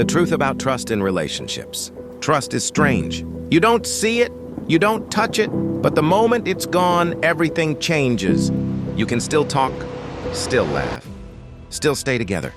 The truth about trust in relationships. Trust is strange. You don't see it, you don't touch it, but the moment it's gone, everything changes. You can still talk, still laugh, still stay together.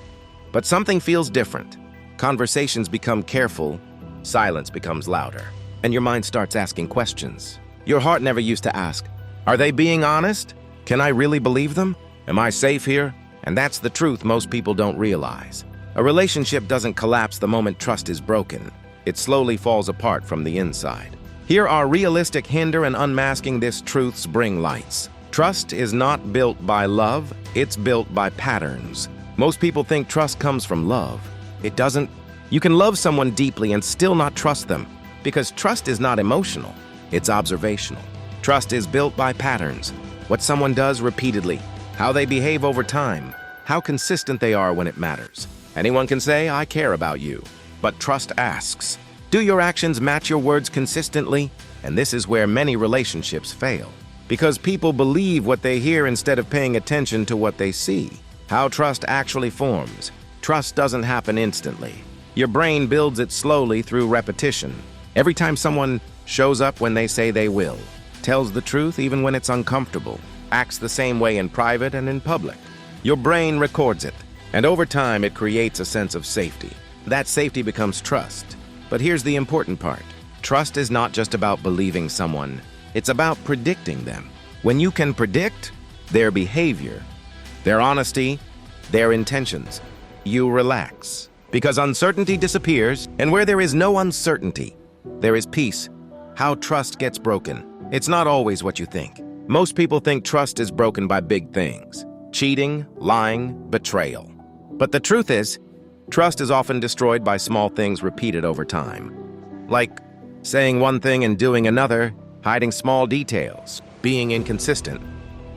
But something feels different. Conversations become careful, silence becomes louder, and your mind starts asking questions. Your heart never used to ask, are they being honest? Can I really believe them? Am I safe here? And that's the truth most people don't realize. A relationship doesn't collapse the moment trust is broken. It slowly falls apart from the inside. Here are realistic hinder and unmasking this truth's bring lights. Trust is not built by love, it's built by patterns. Most people think trust comes from love. It doesn't. You can love someone deeply and still not trust them, because trust is not emotional, it's observational. Trust is built by patterns, what someone does repeatedly, how they behave over time, how consistent they are when it matters. Anyone can say, I care about you, but trust asks, do your actions match your words consistently? And this is where many relationships fail, because people believe what they hear instead of paying attention to what they see. How trust actually forms. Trust doesn't happen instantly. Your brain builds it slowly through repetition. Every time someone shows up when they say they will, tells the truth even when it's uncomfortable, acts the same way in private and in public, your brain records it, and over time it creates a sense of safety. That safety becomes trust. But here's the important part. Trust is not just about believing someone, it's about predicting them. When you can predict their behavior, their honesty, their intentions, you relax. Because uncertainty disappears, and where there is no uncertainty, there is peace. How trust gets broken. It's not always what you think. Most people think trust is broken by big things. Cheating, lying, betrayal. But the truth is, trust is often destroyed by small things repeated over time. Like saying one thing and doing another, hiding small details, being inconsistent,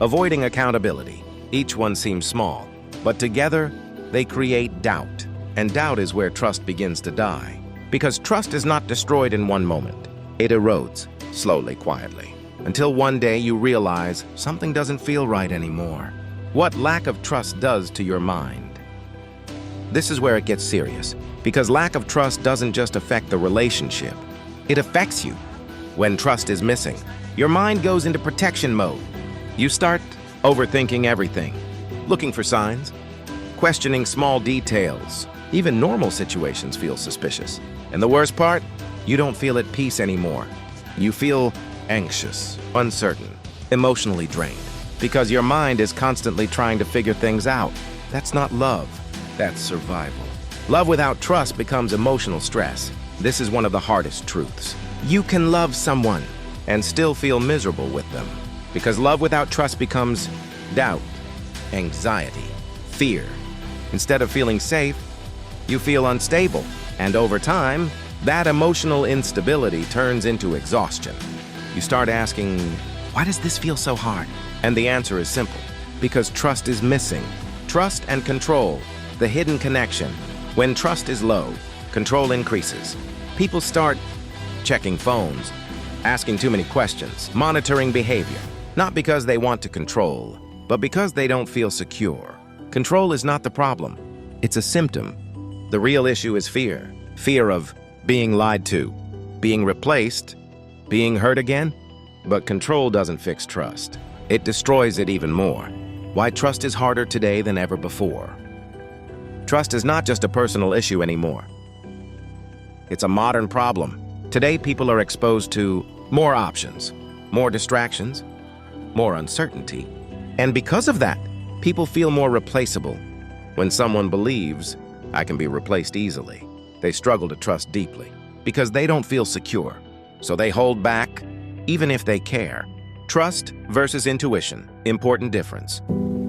avoiding accountability. Each one seems small, but together they create doubt. And doubt is where trust begins to die. Because trust is not destroyed in one moment. It erodes, slowly, quietly, until one day you realize something doesn't feel right anymore. What lack of trust does to your mind. This is where it gets serious, because lack of trust doesn't just affect the relationship. It affects you. When trust is missing, your mind goes into protection mode. You start overthinking everything, looking for signs, questioning small details. Even normal situations feel suspicious. And the worst part, you don't feel at peace anymore. You feel anxious, uncertain, emotionally drained, because your mind is constantly trying to figure things out. That's not love, that's survival. Love without trust becomes emotional stress. This is one of the hardest truths. You can love someone and still feel miserable with them, because love without trust becomes doubt, anxiety, fear. Instead of feeling safe, you feel unstable, and over time, that emotional instability turns into exhaustion. You start asking, why does this feel so hard? And the answer is simple, because trust is missing. Trust and control, the hidden connection. When trust is low, control increases. People start checking phones, asking too many questions, monitoring behavior, not because they want to control, but because they don't feel secure. Control is not the problem, it's a symptom. The real issue is fear. Fear of being lied to, being replaced, being hurt again. But control doesn't fix trust. It destroys it even more. Why trust is harder today than ever before. Trust is not just a personal issue anymore. It's a modern problem. Today, people are exposed to more options, more distractions, more uncertainty. And because of that, people feel more replaceable. When someone believes, I can be replaced easily, they struggle to trust deeply because they don't feel secure. So they hold back, even if they care. Trust versus intuition, important difference.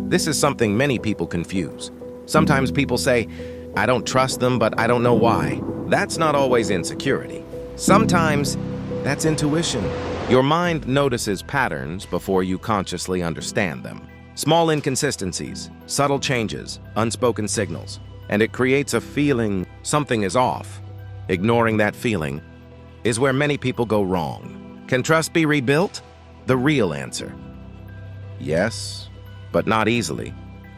This is something many people confuse. Sometimes people say, I don't trust them, but I don't know why. That's not always insecurity. Sometimes that's intuition. Your mind notices patterns before you consciously understand them. Small inconsistencies, subtle changes, unspoken signals, and it creates a feeling something is off. Ignoring that feeling is where many people go wrong. Can trust be rebuilt? The real answer: yes, but not easily.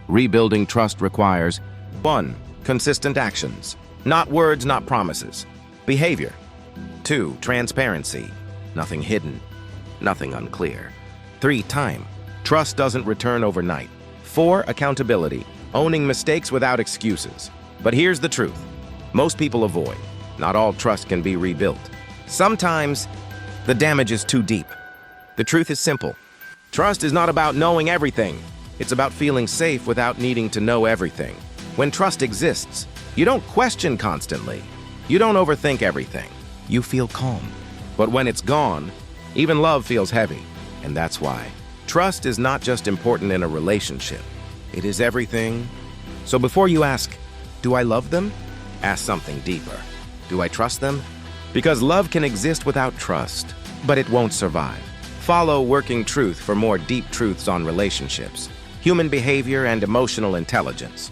Rebuilding trust requires 1. Consistent actions. Not words, not promises. Behavior. 2. Transparency. Nothing hidden, nothing unclear. 3. Time. Trust doesn't return overnight. 4. Accountability. Owning mistakes without excuses. But here's the truth. Most people avoid. Not all trust can be rebuilt. Sometimes, the damage is too deep. The truth is simple. Trust is not about knowing everything. It's about feeling safe without needing to know everything. When trust exists, you don't question constantly. You don't overthink everything. You feel calm. But when it's gone, even love feels heavy. And that's why trust is not just important in a relationship. It is everything. So before you ask, do I love them? Ask something deeper. Do I trust them? Because love can exist without trust, but it won't survive. Follow Working Truth for more deep truths on relationships, human behavior, and emotional intelligence.